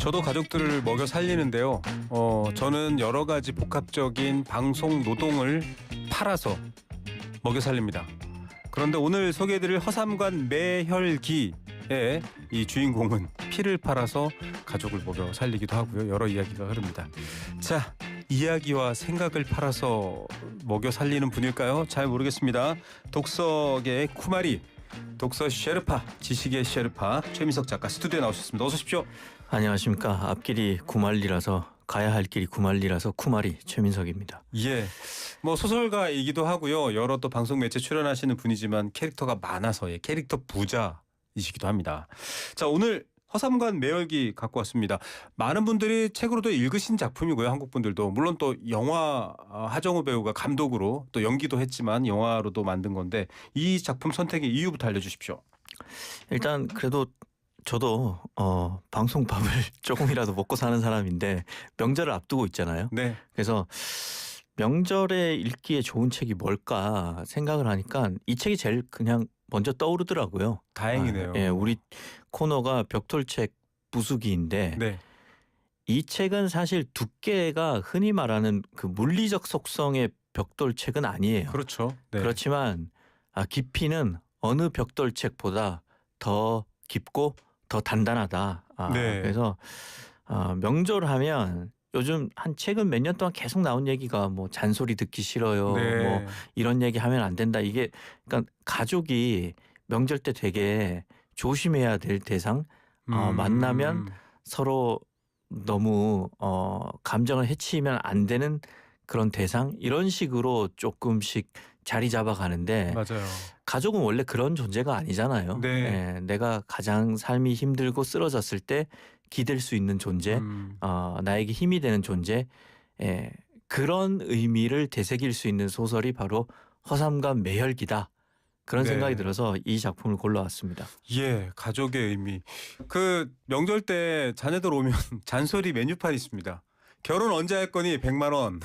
저도 가족들을 먹여 살리는데요. 저는 여러 가지 복합적인 방송 노동을 팔아서 먹여 살립니다. 그런데 오늘 소개해드릴 허삼관 매혈기의 이 주인공은 피를 팔아서 가족을 먹여 살리기도 하고요. 여러 이야기가 흐릅니다. 자, 이야기와 생각을 팔아서 먹여 살리는 분일까요? 잘 모르겠습니다. 독서계의 쿠마리, 독서 셰르파, 지식의 셰르파 최민석 작가 스튜디오에 나오셨습니다. 어서 오십시오. 안녕하십니까. 앞길이 구말리라서 가야 할 길이 구말리라서 쿠마리 최민석입니다. 예, 뭐 소설가이기도 하고요. 여러 또 방송 매체 출연하시는 분이지만 캐릭터가 많아서 캐릭터 부자이시기도 합니다. 자, 오늘 허삼관 매혈기 갖고 왔습니다. 많은 분들이 책으로도 읽으신 작품이고요. 한국 분들도 물론 또 영화 하정우 배우가 감독으로 또 연기도 했지만 영화로도 만든 건데 이 작품 선택의 이유부터 알려주십시오. 일단 그래도 저도 방송밥을 조금이라도 먹고 사는 사람인데 명절을 앞두고 있잖아요. 네. 그래서 명절에 읽기에 좋은 책이 뭘까 생각을 하니까 이 책이 제일 그냥 먼저 떠오르더라고요. 다행이네요. 예, 우리 코너가 벽돌책 부수기인데 네. 이 책은 사실 두께가 흔히 말하는 그 물리적 속성의 벽돌책은 아니에요. 그렇죠. 네. 그렇지만 깊이는 어느 벽돌책보다 더 깊고 더 단단하다. 네. 그래서 명절하면 요즘 한 최근 몇 년 동안 계속 나온 얘기가 뭐 잔소리 듣기 싫어요. 네. 뭐 이런 얘기 하면 안 된다. 이게 그러니까 가족이 명절 때 되게 조심해야 될 대상. 만나면 서로 너무 감정을 해치면 안 되는 그런 대상 이런 식으로 조금씩 자리 잡아가는데 맞아요. 가족은 원래 그런 존재가 아니잖아요. 네. 예, 내가 가장 삶이 힘들고 쓰러졌을 때 기댈 수 있는 존재, 나에게 힘이 되는 존재, 그런 의미를 되새길 수 있는 소설이 바로 허삼관 매혈기다. 그런 네. 생각이 들어서 이 작품을 골라왔습니다. 예, 가족의 의미. 그 명절 때 자녀들 오면 잔소리 메뉴판이 있습니다. 결혼 언제 할 거니 100만 원.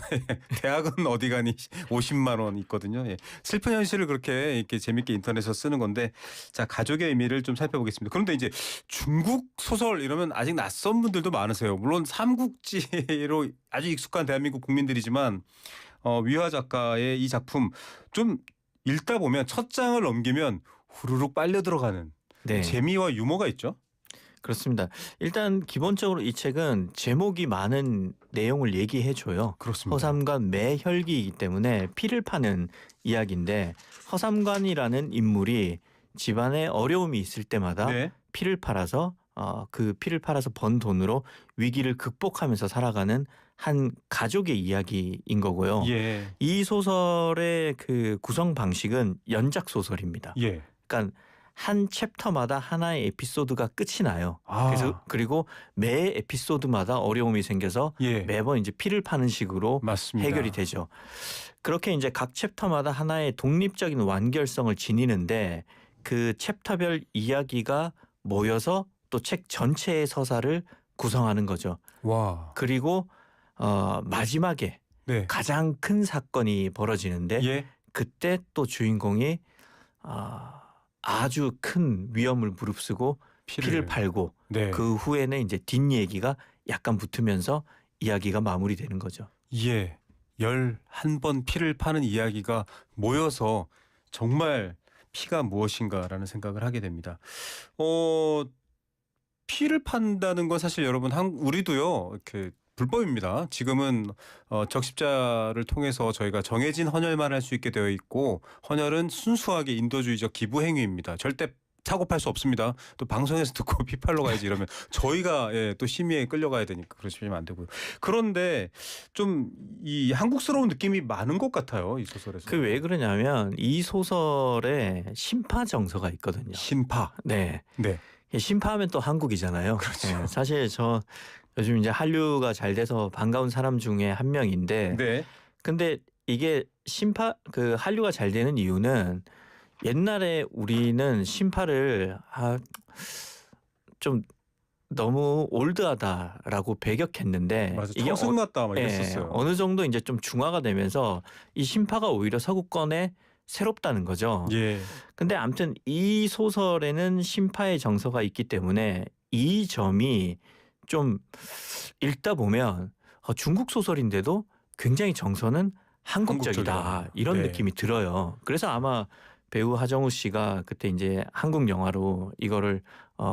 대학은 어디 가니 50만 원 있거든요. 예. 슬픈 현실을 그렇게 이렇게 재밌게 인터넷에서 쓰는 건데, 자, 가족의 의미를 좀 살펴보겠습니다. 그런데 이제 중국 소설 이러면 아직 낯선 분들도 많으세요. 물론 삼국지로 아주 익숙한 대한민국 국민들이지만 위화 작가의 이 작품 좀 읽다 보면 첫 장을 넘기면 후루룩 빨려 들어가는 네. 재미와 유머가 있죠. 그렇습니다. 일단 기본적으로 이 책은 제목이 많은 내용을 얘기해 줘요. 그렇습니다. 허삼관 매혈기이기 때문에 피를 파는 이야기인데 허삼관이라는 인물이 집안에 어려움이 있을 때마다 네. 피를 팔아서 그 피를 팔아서 번 돈으로 위기를 극복하면서 살아가는 한 가족의 이야기인 거고요. 예. 이 소설의 그 구성 방식은 연작 소설입니다. 예. 그러니까 한 챕터마다 하나의 에피소드가 끝이 나요. 아. 그리고 매 에피소드마다 어려움이 생겨서 예. 매번 이제 피를 파는 식으로 맞습니다. 해결이 되죠. 그렇게 이제 각 챕터마다 하나의 독립적인 완결성을 지니는데 그 챕터별 이야기가 모여서 또 책 전체의 서사를 구성하는 거죠. 와. 그리고 마지막에 네. 가장 큰 사건이 벌어지는데 예. 그때 또 주인공이 아주 큰 위험을 무릅쓰고 피를 팔고 네. 그 후에는 이제 뒷얘기가 약간 붙으면서 이야기가 마무리되는 거죠. 예. 11번 피를 파는 이야기가 모여서 정말 피가 무엇인가라는 생각을 하게 됩니다. 피를 판다는 건 사실 여러분 우리도요. 이렇게 불법입니다. 지금은 적십자를 통해서 저희가 정해진 헌혈만 할 수 있게 되어 있고 헌혈은 순수하게 인도주의적 기부 행위입니다. 절대 사고 팔 수 없습니다. 또 방송에서 듣고 피 팔러 가야지 이러면 저희가 또 심의에 끌려가야 되니까 그러시면 안 되고요. 그런데 좀 이 한국스러운 느낌이 많은 것 같아요. 이 소설에서. 그 왜 그러냐면 이 소설에 심파 정서가 있거든요. 심파. 네. 네. 심파하면 또 한국이잖아요. 그렇죠. 사실 저 요즘 이제 한류가 잘 돼서 반가운 사람 중에 한 명인데 네. 근데 이게 그 한류가 잘 되는 이유는 옛날에 우리는 심파를 좀 너무 올드하다라고 배격했는데 맞아. 이게 청승 같다 막 이랬었어요. 어느 정도 이제 좀 중화가 되면서 이 심파가 오히려 서구권에 새롭다는 거죠. 예. 근데 아무튼 이 소설에는 심파의 정서가 있기 때문에 이 점이 좀 읽다 보면 중국 소설인데도 굉장히 정서는 한국적이다 한국적이다. 이런 네. 느낌이 들어요. 그래서 아마 배우 하정우 씨가 그때 이제 한국 영화로 이거를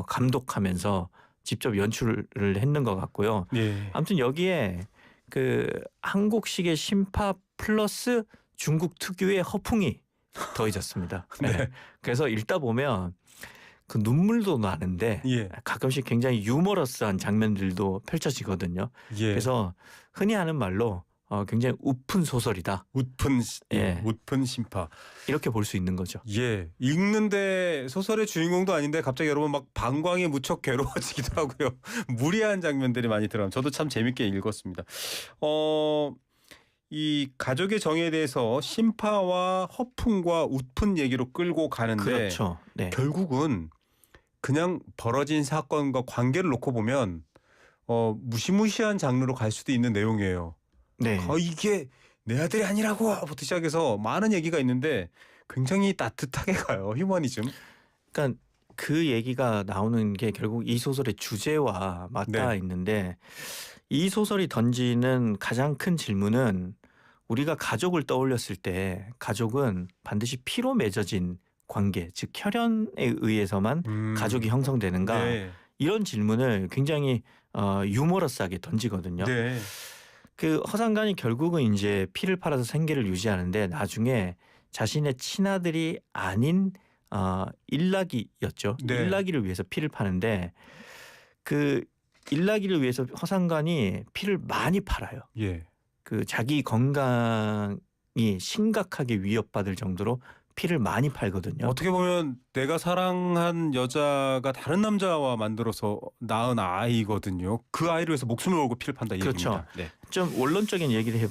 감독하면서 직접 연출을 했는 것 같고요. 예. 아무튼 여기에 그 한국식의 신파 플러스 중국 특유의 허풍이 더해졌습니다. 네. 네. 그래서 읽다 보면 그 눈물도 나는데 예. 가끔씩 굉장히 유머러스한 장면들도 펼쳐지거든요. 예. 그래서 흔히 하는 말로 굉장히 우픈 소설이다. 웃픈 웃픈 심파. 이렇게 볼 수 있는 거죠. 예. 읽는데 소설의 주인공도 아닌데 갑자기 여러분 막 방광이 무척 괴로워지기도 하고요. 무리한 장면들이 많이 들어가면 저도 참 재밌게 읽었습니다. 이 가족의 정의에 대해서 심파와 허풍과 웃픈 얘기로 끌고 가는데 그렇죠. 네. 결국은 그냥 벌어진 사건과 관계를 놓고 보면 무시무시한 장르로 갈 수도 있는 내용이에요. 네. 이게 내 아들이 아니라고부터 시작해서 많은 얘기가 있는데 굉장히 따뜻하게 가요. 휴머니즘. 그러니까 그 얘기가 나오는 게 결국 이 소설의 주제와 맞닿아 네. 있는데 이 소설이 던지는 가장 큰 질문은 우리가 가족을 떠올렸을 때 가족은 반드시 피로 맺어진 관계, 즉 혈연에 의해서만 가족이 형성되는가 네. 이런 질문을 굉장히 유머러스하게 던지거든요. 네. 그 허상관이 결국은 이제 피를 팔아서 생계를 유지하는데 나중에 자신의 친아들이 아닌 일락이였죠. 네. 일락이를 위해서 피를 파는데 그 일락이를 위해서 허상관이 피를 많이 팔아요. 예. 그 자기 건강이 심각하게 위협받을 정도로 피를 많이 팔거든요. 어떻게 보면 내가 사랑한 여자가 다른 남자와 만들어서 낳은 아이거든요. 그 아이를 위해서 목숨을 걸고 피를 판다 이 그렇죠. 얘기입니다. 네. 좀 원론적인 얘기를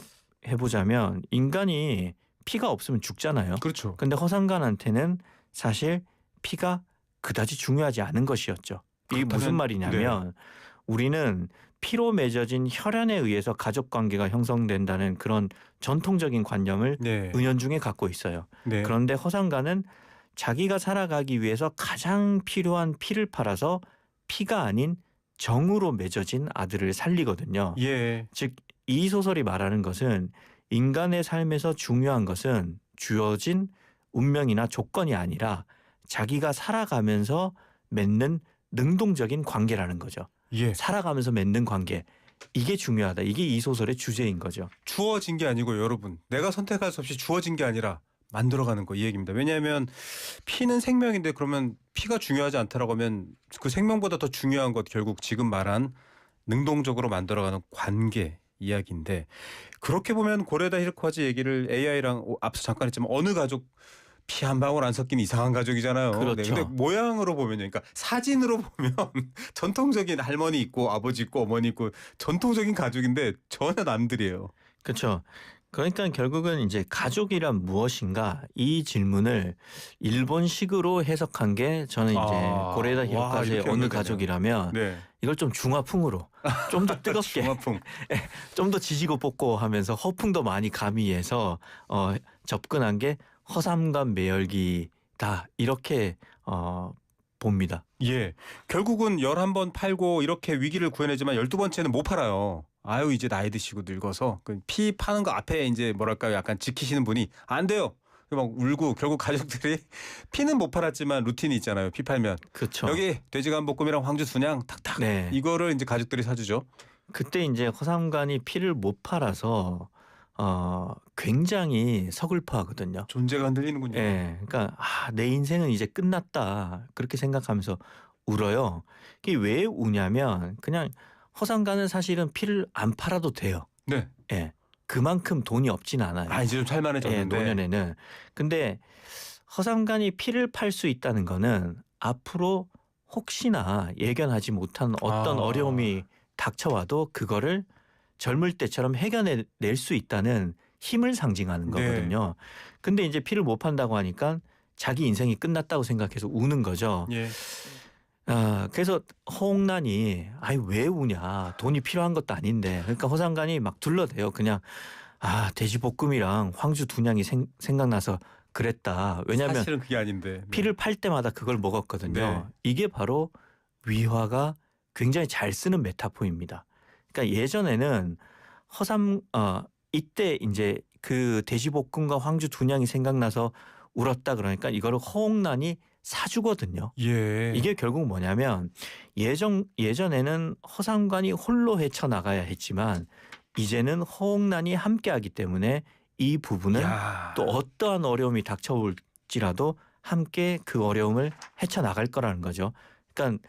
해보자면 인간이 피가 없으면 죽잖아요. 그렇죠. 근데 허상관한테는 사실 피가 그다지 중요하지 않은 것이었죠. 이게 무슨 그렇다면- 말이냐면 우리는 피로 맺어진 혈연에 의해서 가족 관계가 형성된다는 그런 전통적인 관념을 네. 은연중에 갖고 있어요. 네. 그런데 허상관은 자기가 살아가기 위해서 가장 필요한 피를 팔아서 피가 아닌 정으로 맺어진 아들을 살리거든요. 예. 즉 이 소설이 말하는 것은 인간의 삶에서 중요한 것은 주어진 운명이나 조건이 아니라 자기가 살아가면서 맺는 능동적인 관계라는 거죠. 예. 살아가면서 맺는 관계. 이게 중요하다. 이게 이 소설의 주제인 거죠. 주어진 게 아니고 여러분 내가 선택할 수 없이 주어진 게 아니라 만들어가는 거 이 얘기입니다. 왜냐하면 피는 생명인데 그러면 피가 중요하지 않다라고 하면 그 생명보다 더 중요한 것 결국 지금 말한 능동적으로 만들어가는 관계 이야기인데 그렇게 보면 고레다 히르코와즈 얘기를 AI랑 앞서 잠깐 했지만 어느 가족 피 한 방울 안 섞인 이상한 가족이잖아요. 그렇죠. 네, 근데 모양으로 보면요. 그러니까 사진으로 보면 전통적인 할머니 있고 아버지 있고 어머니 있고 전통적인 가족인데 전혀 남들이에요. 그렇죠. 그러니까 결국은 이제 가족이란 무엇인가 이 질문을 일본식으로 해석한 게 저는 이제 고레다 와, 히로카즈의 이렇게 어느 연결되네요. 가족이라면 네. 이걸 좀 중화풍으로 좀 더 뜨겁게 중화풍. 좀 더 지지고 볶고 하면서 허풍도 많이 가미해서 접근한 게 허삼관 매열기다 이렇게 봅니다. 예. 결국은 11번 팔고 이렇게 위기를 구해내지만 12번째는 못 팔아요. 아유 이제 나이 드시고 늙어서 피 파는 거 앞에 이제 뭐랄까요 약간 지키시는 분이 안 돼요. 막 울고 결국 가족들이 피는 못 팔았지만 루틴이 있잖아요. 피 팔면 그렇죠. 여기 돼지간볶음이랑 황주 순양 탁탁 네. 이거를 이제 가족들이 사주죠. 그때 이제 허삼관이 피를 못 팔아서 굉장히 서글퍼하거든요. 존재가 흔들리는군요. 예, 그러니까 내 인생은 이제 끝났다 그렇게 생각하면서 울어요. 이게 왜 우냐면 그냥 허상관은 사실은 피를 안 팔아도 돼요. 네. 예, 그만큼 돈이 없진 않아요. 이제 좀 살만해졌는데. 예, 노년에는. 근데 허상관이 피를 팔 수 있다는 거는 앞으로 혹시나 예견하지 못한 어떤 어려움이 닥쳐와도 그거를 젊을 때처럼 해결해낼 수 있다는 힘을 상징하는 거거든요. 근데 이제 피를 못 판다고 하니까 자기 인생이 끝났다고 생각해서 우는 거죠. 예. 그래서 허옥란이 왜 우냐. 돈이 필요한 것도 아닌데. 그러니까 허상관이 막 둘러대요. 그냥 돼지볶음이랑 황주 두냥이 생각나서 그랬다. 왜냐하면 사실은 그게 아닌데. 네. 피를 팔 때마다 그걸 먹었거든요. 네. 이게 바로 위화가 굉장히 잘 쓰는 메타포입니다. 그러니까 예전에는 이때 이제 그 돼지볶음과 황주 둔양이 생각나서 울었다 그러니까 이거를 허옥난이 사주거든요. 예. 이게 결국 뭐냐면 예전에는 허삼관이 홀로 헤쳐나가야 했지만 이제는 허옥난이 함께하기 때문에 이 부분은 야. 또 어떠한 어려움이 닥쳐올지라도 함께 그 어려움을 헤쳐나갈 거라는 거죠. 그러니까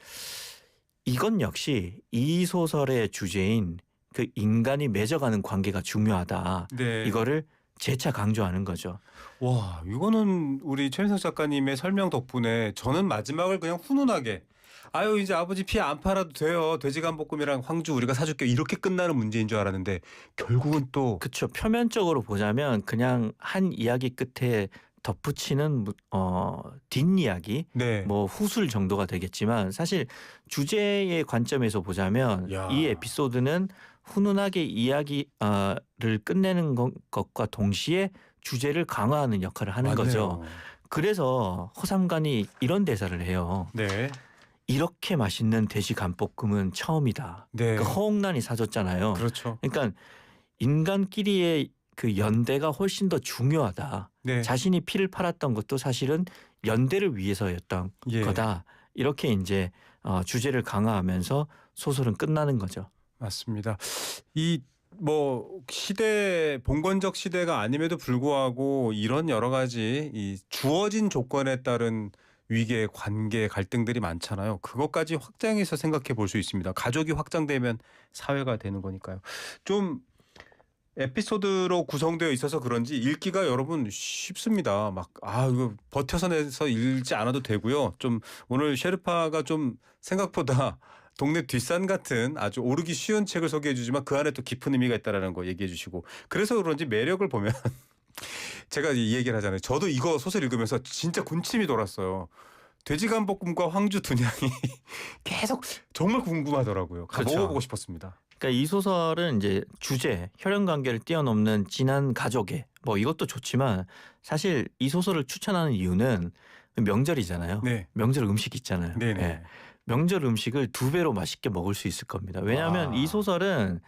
이건 역시 이 소설의 주제인 그 인간이 맺어가는 관계가 중요하다. 네. 이거를 재차 강조하는 거죠. 와, 이거는 우리 최민석 작가님의 설명 덕분에 저는 마지막을 그냥 훈훈하게 아유 이제 아버지 피 안 팔아도 돼요. 돼지간볶음이랑 황주 우리가 사줄게요. 이렇게 끝나는 문제인 줄 알았는데 결국은 또 그렇죠. 표면적으로 보자면 그냥 한 이야기 끝에 덧붙이는 뒷이야기 네. 뭐 후술 정도가 되겠지만 사실 주제의 관점에서 보자면 야. 이 에피소드는 훈훈하게 이야기를 끝내는 것과 동시에 주제를 강화하는 역할을 하는 맞네요. 거죠. 그래서 허삼관이 이런 대사를 해요. 네. 이렇게 맛있는 돼지 간볶음은 처음이다. 네. 그 허옥난이 사줬잖아요. 그렇죠. 그러니까 인간끼리의 그 연대가 훨씬 더 중요하다. 네. 자신이 피를 팔았던 것도 사실은 연대를 위해서였던 예. 거다. 이렇게 이제 주제를 강화하면서 소설은 끝나는 거죠. 맞습니다. 이 뭐 시대 봉건적 시대가 아님에도 불구하고 이런 여러 가지 이 주어진 조건에 따른 위계, 관계, 갈등들이 많잖아요. 그것까지 확장해서 생각해 볼 수 있습니다. 가족이 확장되면 사회가 되는 거니까요. 좀 에피소드로 구성되어 있어서 그런지 읽기가 여러분 쉽습니다. 막 이거 버텨서 내서 읽지 않아도 되고요. 좀 오늘 셰르파가 좀 생각보다 동네 뒷산 같은 아주 오르기 쉬운 책을 소개해 주지만 그 안에 또 깊은 의미가 있다라는 거 얘기해 주시고 그래서 그런지 매력을 보면 제가 이 얘기를 하잖아요. 저도 이거 소설 읽으면서 진짜 군침이 돌았어요. 돼지간볶음과 황주 둔양이 계속 정말 궁금하더라고요. 그렇죠. 먹어보고 싶었습니다. 그러니까 이 소설은 이제 주제, 혈연 관계를 뛰어넘는 진한 가족애 뭐 이것도 좋지만 사실 이 소설을 추천하는 이유는 명절이잖아요. 네. 명절 음식 있잖아요. 네네. 예. 명절 음식을 2배로 맛있게 먹을 수 있을 겁니다. 왜냐하면 와. 이 소설은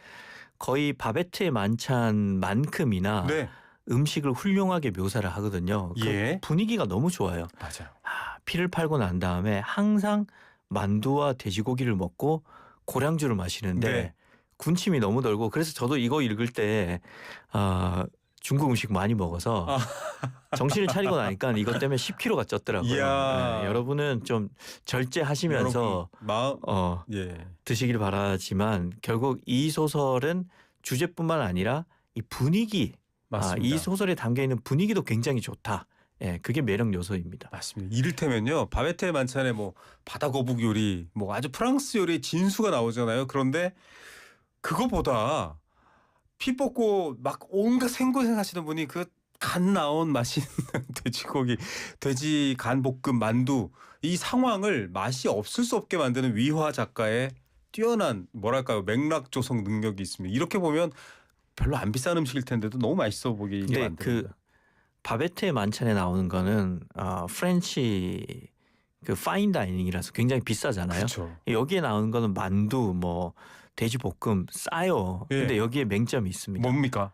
거의 바베트의 만찬만큼이나 네. 음식을 훌륭하게 묘사를 하거든요. 그 예. 분위기가 너무 좋아요. 맞아요. 피를 팔고 난 다음에 항상 만두와 돼지고기를 먹고 고량주를 마시는데 네. 군침이 너무 돌고 그래서 저도 이거 읽을 때 중국 음식 많이 먹어서 정신을 차리고 나니까 이것 때문에 10kg가 쪘더라고요. 이야. 네, 여러분은 좀 절제하시면서 마음 예. 드시길 바라지만 결국 이 소설은 주제뿐만 아니라 이 분위기, 맞습니다. 이 소설에 담겨 있는 분위기도 굉장히 좋다. 예, 그게 매력 요소입니다. 맞습니다. 이를테면요. 바베트의 만찬에 뭐 바다 거북 요리, 뭐 아주 프랑스 요리의 진수가 나오잖아요. 그런데 그거보다 피 뽑고 막 온갖 생고생 하시는 분이 그 간 나온 맛있는 돼지고기, 돼지 간볶음, 만두 이 상황을 맛이 없을 수 없게 만드는 위화 작가의 뛰어난 뭐랄까요 맥락 조성 능력이 있습니다. 이렇게 보면 별로 안 비싼 음식일 텐데도 너무 맛있어 보이게 근데 만듭니다. 그 바베트의 만찬에 나오는 거는 프렌치 그 파인 다이닝이라서 굉장히 비싸잖아요. 그렇죠. 여기에 나오는 거는 만두, 뭐 돼지볶음 싸요. 예. 근데 여기에 맹점이 있습니다. 뭡니까?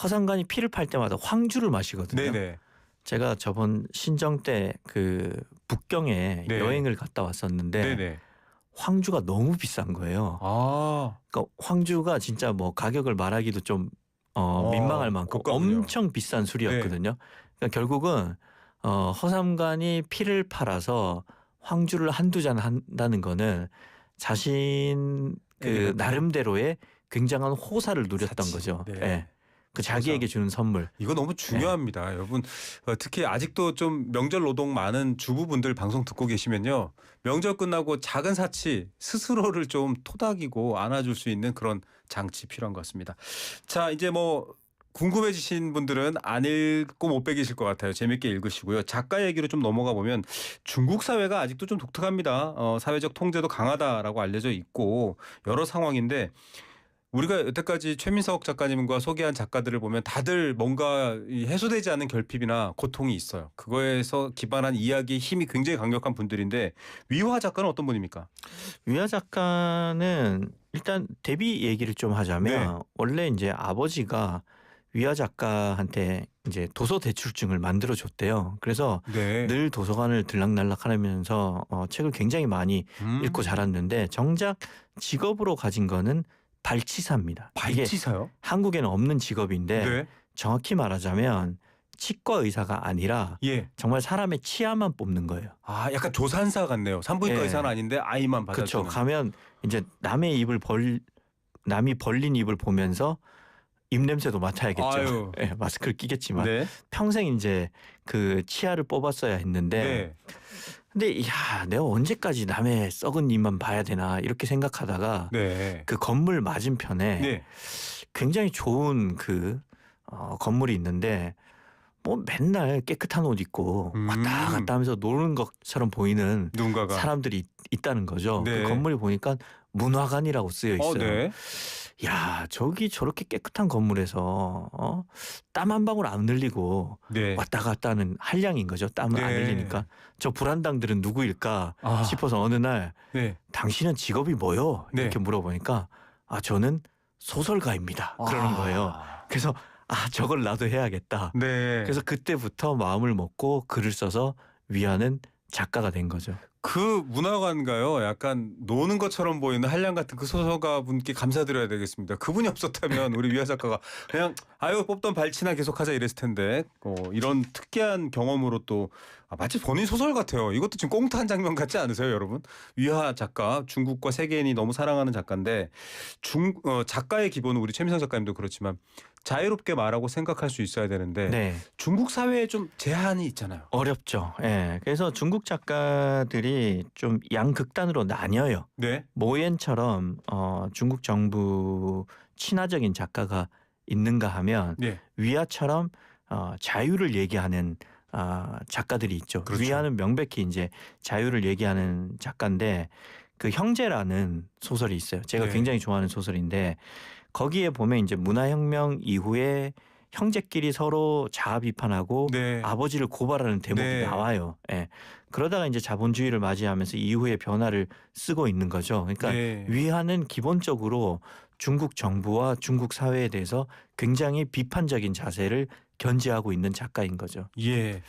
허상관이 피를 팔 때마다 황주를 마시거든요. 네네. 제가 저번 신정 때 그 북경에 네. 여행을 갔다 왔었는데 네네. 황주가 너무 비싼 거예요. 그러니까 황주가 진짜 뭐 가격을 말하기도 좀 민망할 만큼 고가군요. 엄청 비싼 술이었거든요. 그러니까 결국은 허삼관이 피를 팔아서 황주를 한두 잔 한다는 거는 자신 그 나름대로의 굉장한 호사를 누렸던 사치. 거죠. 네. 예. 그 자기에게 주는 선물. 이거 너무 중요합니다. 여러분 특히 아직도 좀 명절 노동 많은 주부분들 방송 듣고 계시면요. 명절 끝나고 작은 사치 스스로를 좀 토닥이고 안아줄 수 있는 그런 장치 필요한 것 같습니다. 자 이제 뭐 궁금해지신 분들은 안 읽고 못 빼기실 것 같아요. 재밌게 읽으시고요. 작가 얘기로 좀 넘어가 보면 중국 사회가 아직도 좀 독특합니다. 사회적 통제도 강하다라고 알려져 있고 여러 상황인데 우리가 여태까지 최민석 작가님과 소개한 작가들을 보면 다들 뭔가 이 해소되지 않은 결핍이나 고통이 있어요. 그거에서 기반한 이야기의 힘이 굉장히 강력한 분들인데 위화 작가는 어떤 분입니까? 위아 작가는 일단 데뷔 얘기를 좀 하자면 네. 원래 이제 아버지가 위아 작가한테 이제 도서 대출증을 만들어 줬대요. 그래서 네. 늘 도서관을 들락날락하면서 책을 굉장히 많이 읽고 자랐는데 정작 직업으로 가진 거는 발치사입니다. 이게 발치사요? 한국에는 없는 직업인데 네. 정확히 말하자면 치과 의사가 아니라 예. 정말 사람의 치아만 뽑는 거예요. 아, 약간 조산사 같네요. 산부인과 예. 의사는 아닌데 아이만 그렇죠. 받아주는. 가면 이제 남이 벌린 입을 보면서 입 냄새도 맡아야겠죠. 아유. 예, 마스크를 끼겠지만 네. 평생 이제 그 치아를 뽑았어야 했는데 네. 근데 야 내가 언제까지 남의 썩은 입만 봐야 되나 이렇게 생각하다가 네. 그 건물 맞은편에 네. 굉장히 좋은 그 건물이 있는데 뭐 맨날 깨끗한 옷 입고 왔다 갔다 하면서 노는 것처럼 보이는 누군가가. 사람들이 있다는 거죠. 네. 그 건물이 보니까 문화관이라고 쓰여 있어요. 네. 야 저기 저렇게 깨끗한 건물에서 땀 한 방울 안 흘리고 네. 왔다 갔다 하는 한량인 거죠. 땀을 안 네. 흘리니까. 저 불안당들은 누구일까 아. 싶어서 어느 날 네. 당신은 직업이 뭐요? 네. 이렇게 물어보니까 저는 소설가입니다. 그러는 거예요. 그래서 저걸 나도 해야겠다. 네. 그래서 그때부터 마음을 먹고 글을 써서 위안은 작가가 된 거죠. 그 문화관가요? 약간 노는 것처럼 보이는 한량 같은 그 소설가 분께 감사드려야 되겠습니다. 그분이 없었다면 우리 위아 작가가 그냥 아유 뽑던 발치나 계속하자 이랬을 텐데 이런 특이한 경험으로 또 마치 본인 소설 같아요. 이것도 지금 꽁트한 장면 같지 않으세요, 여러분? 위아 작가 중국과 세계인이 너무 사랑하는 작가인데 작가의 기본은 우리 최민상 작가님도 그렇지만 자유롭게 말하고 생각할 수 있어야 되는데 네. 중국 사회에 좀 제한이 있잖아요. 어렵죠. 예. 그래서 중국 작가들이 좀 양극단으로 나뉘어요. 네. 모옌처럼 중국 정부 친화적인 작가가 있는가 하면 네. 위아처럼 자유를 얘기하는 작가들이 있죠. 그렇죠. 위아는 명백히 이제 자유를 얘기하는 작가인데 그 형제라는 소설이 있어요. 제가 네. 굉장히 좋아하는 소설인데 거기에 보면 이제 문화혁명 이후에 형제끼리 서로 자아 비판하고 네. 아버지를 고발하는 대목이 네. 나와요. 예. 그러다가 이제 자본주의를 맞이하면서 이후의 변화를 쓰고 있는 거죠. 그러니까 네. 위안은 기본적으로 중국 정부와 중국 사회에 대해서 굉장히 비판적인 자세를 견지하고 있는 작가인 거죠. 예.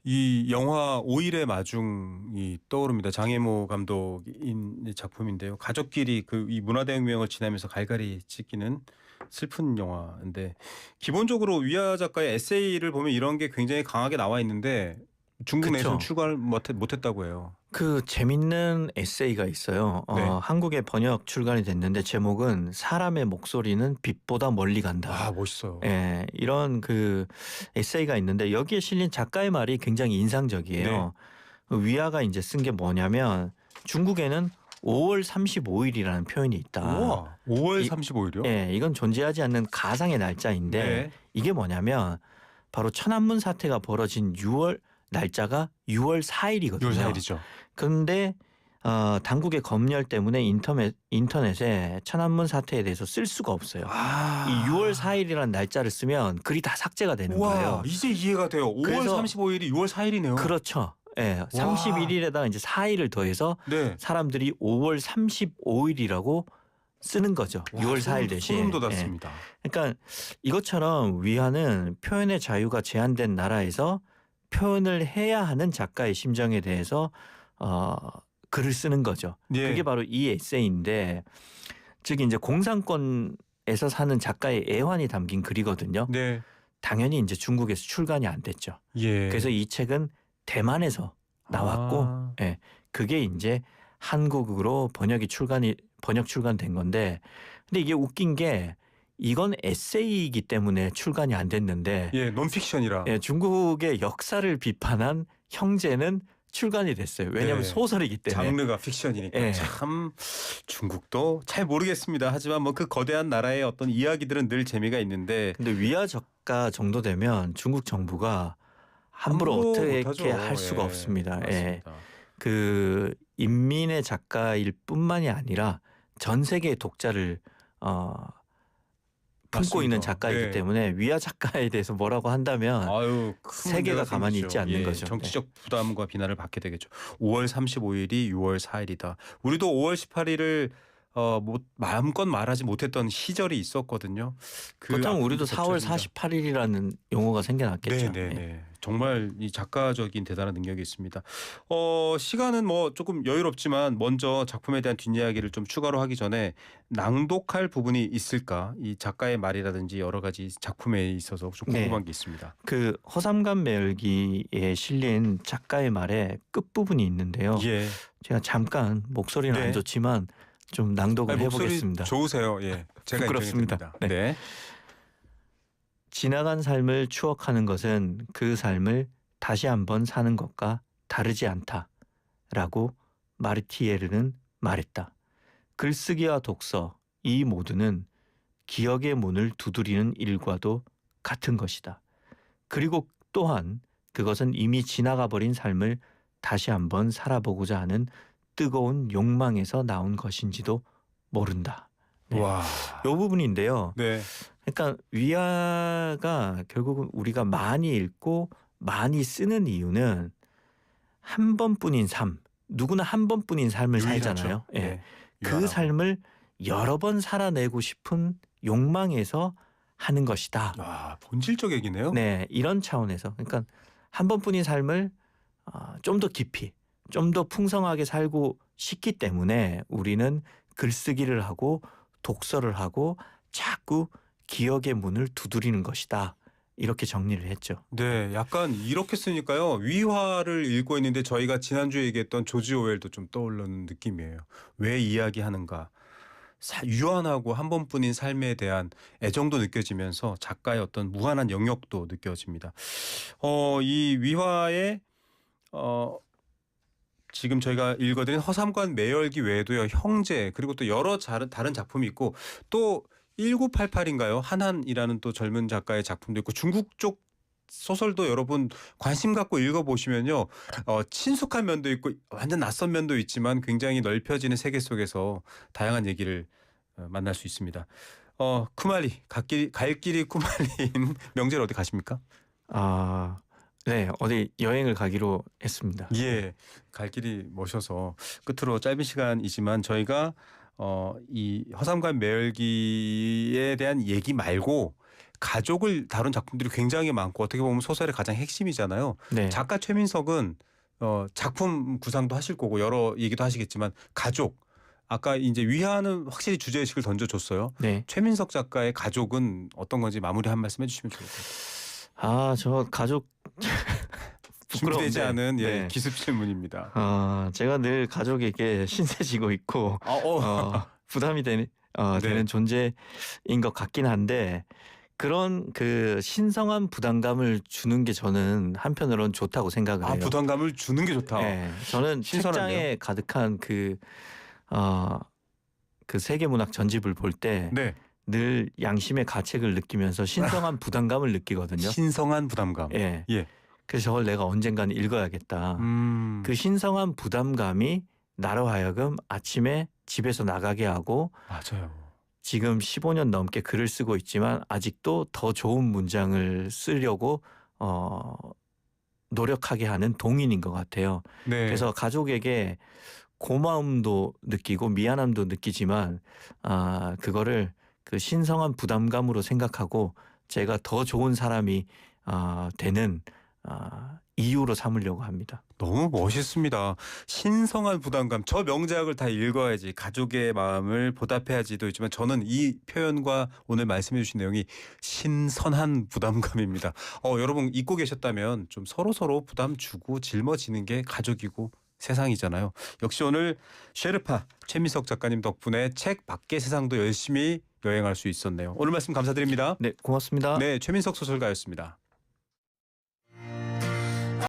이 영화 5일의 마중이 떠오릅니다. 장혜모 감독인 작품인데요. 가족끼리 이 문화대혁명을 지나면서 갈갈이 찢기는 슬픈 영화인데 기본적으로 위아 작가의 에세이를 보면 이런 게 굉장히 강하게 나와 있는데 중국 내에서는 그쵸. 출간을 못했다고 해요. 그 재밌는 에세이가 있어요. 네. 한국에 번역 출간이 됐는데 제목은 사람의 목소리는 빛보다 멀리 간다. 아, 멋있어요. 예, 이런 그 에세이가 있는데 여기에 실린 작가의 말이 굉장히 인상적이에요. 그 위아가 이제 쓴 게 뭐냐면 중국에는 5월 35일이라는 표현이 있다. 우와, 5월 이- 35일이요? 예, 이건 존재하지 않는 가상의 날짜인데 네. 이게 뭐냐면 바로 천안문 사태가 벌어진 6월 날짜가 6월 4일이거든요. 6월 4일이죠. 그런데 당국의 검열 때문에 인터넷에 천안문 사태에 대해서 쓸 수가 없어요. 이 6월 4일이라는 날짜를 쓰면 글이 다 삭제가 되는 와, 거예요. 이제 이해가 돼요. 5월 그래서- 35일이 6월 4일이네요. 그렇죠. 예, 31일에다가 이제 4일을 더해서 네. 사람들이 5월 35일이라고 쓰는 거죠. 6월 4일 대신. 소름 예. 돋았습니다. 그러니까 이것처럼 위안은 표현의 자유가 제한된 나라에서 표현을 해야 하는 작가의 심정에 대해서 글을 쓰는 거죠. 예. 그게 바로 이 에세이인데 즉 이제 공산권에서 사는 작가의 애환이 담긴 글이거든요. 네. 당연히 이제 중국에서 출간이 안 됐죠. 예. 그래서 이 책은 대만에서 나왔고 아. 예, 그게 이제 한국으로 번역 출간된 건데 근데 이게 웃긴 게 이건 에세이이기 때문에 출간이 안 됐는데 예, 논픽션이라. 예, 중국의 역사를 비판한 형제는 출간이 됐어요. 왜냐하면 네. 소설이기 때문에. 장르가 픽션이니까 예. 참 중국도 잘 모르겠습니다. 하지만 뭐 그 거대한 나라의 어떤 이야기들은 늘 재미가 있는데 근데 위아 작가 정도 되면 중국 정부가 함부로 어떻게 못하죠. 할 수가 예, 없습니다. 예. 맞습니다. 그 인민의 작가일 뿐만이 아니라 전 세계의 독자를 품고 맞습니다. 있는 작가이기 네. 때문에 위아 작가에 대해서 뭐라고 한다면 아유, 큰 세계가 문제가 가만히 생기죠. 있지 않는 거죠. 정치적 부담과 비난을 받게 되겠죠. 5월 35일이 6월 4일이다. 우리도 5월 18일을 뭐 마음껏 말하지 못했던 시절이 있었거든요. 그렇다면 우리도 4월 겹쳐진다. 48일이라는 용어가 생겨났겠죠. 네네네. 예. 정말 이 작가적인 대단한 능력이 있습니다. 시간은 뭐 조금 여유롭지만 먼저 작품에 대한 뒷이야기를 좀 추가로 하기 전에 낭독할 부분이 있을까? 이 작가의 말이라든지 여러 가지 작품에 있어서 좀 궁금한 게 있습니다. 그 허삼간 매열기에 실린 작가의 말의 끝부분이 있는데요. 예. 제가 잠깐 목소리는 네. 안 좋지만 좀 낭독을 아니, 해보겠습니다. 목소리 좋으세요. 예. 제가 부끄럽습니다. 인정해드립니다. 네. 네. 지나간 삶을 추억하는 것은 그 삶을 다시 한번 사는 것과 다르지 않다라고 마르티에르는 말했다. 글쓰기와 독서 이 모두는 기억의 문을 두드리는 일과도 같은 것이다. 그리고 또한 그것은 이미 지나가 버린 삶을 다시 한번 살아보고자 하는 뜨거운 욕망에서 나온 것인지도 모른다. 네. 와. 이 부분인데요. 네. 그러니까 위아가 결국은 우리가 많이 읽고 많이 쓰는 이유는 한 번뿐인 삶, 누구나 한 번뿐인 삶을 살잖아요. 예. 네. 그 유한하고. 삶을 여러 번 살아내고 싶은 욕망에서 하는 것이다. 와, 본질적 얘기네요. 네, 이런 차원에서 그러니까 한 번뿐인 삶을 좀 더 깊이, 좀 더 풍성하게 살고 싶기 때문에 우리는 글쓰기를 하고 독서를 하고 자꾸 기억의 문을 두드리는 것이다. 이렇게 정리를 했죠. 네, 약간 이렇게 쓰니까요. 위화를 읽고 있는데 저희가 지난주에 얘기했던 조지 오웰도 좀 떠오르는 느낌이에요. 왜 이야기하는가. 유한하고 한 번뿐인 삶에 대한 애정도 느껴지면서 작가의 어떤 무한한 영역도 느껴집니다. 이 위화의 지금 저희가 읽어드린 허삼관 매열기 외에도요. 형제 그리고 또 여러 다른 작품이 있고 또 1988인가요? 한한이라는 또 젊은 작가의 작품도 있고 중국 쪽 소설도 여러분 관심 갖고 읽어보시면요. 친숙한 면도 있고 완전 낯선 면도 있지만 굉장히 넓혀지는 세계 속에서 다양한 얘기를 만날 수 있습니다. 쿠말리 갈 길이 쿠말리인 명절 어디 가십니까? 네, 어디 여행을 가기로 했습니다. 예, 갈 길이 머셔서 끝으로 짧은 시간이지만 저희가 이 허삼관 매열기에 대한 얘기 말고 가족을 다룬 작품들이 굉장히 많고 어떻게 보면 소설의 가장 핵심이잖아요. 네, 작가 최민석은 작품 구상도 하실 거고 여러 얘기도 하시겠지만 가족 아까 이제 위하는 확실히 주제의식을 던져줬어요. 네. 최민석 작가의 가족은 어떤 건지 마무리 한 말씀 해주시면 좋을 것 같아요. 저 가족 준비되지 않은 네. 기습 질문입니다. 제가 늘 가족에게 신세지고 있고 부담이 되는 존재인 것 같긴 한데 그런 그 신성한 부담감을 주는 게 저는 한편으로는 좋다고 생각을 해요. 부담감을 주는 게 좋다. 네, 저는 신선한데요? 책장에 가득한 그 세계문학 전집을 볼 때 늘 네. 양심의 가책을 느끼면서 신성한 부담감을 느끼거든요. 신성한 부담감. 예. 예. 그래서 저걸 내가 언젠가는 읽어야겠다. 그 그 신성한 부담감이 나로 하여금 아침에 집에서 나가게 하고 맞아요. 지금 15년 넘게 글을 쓰고 있지만 아직도 더 좋은 문장을 쓰려고 노력하게 하는 동인인 것 같아요. 네. 그래서 가족에게 고마움도 느끼고 미안함도 느끼지만 그거를 그 신성한 부담감으로 생각하고 제가 더 좋은 사람이 되는 이유로 삼으려고 합니다. 너무 멋있습니다. 신성한 부담감. 저 명작을 다 읽어야지 가족의 마음을 보답해야지도 있지만 저는 이 표현과 오늘 말씀해 주신 내용이 신선한 부담감입니다. 여러분 잊고 계셨다면 좀 서로 부담 주고 짊어지는 게 가족이고 세상이잖아요. 역시 오늘 쉐르파 최민석 작가님 덕분에 책 밖의 세상도 열심히 여행할 수 있었네요. 오늘 말씀 감사드립니다. 네, 고맙습니다. 네, 최민석 소설가였습니다.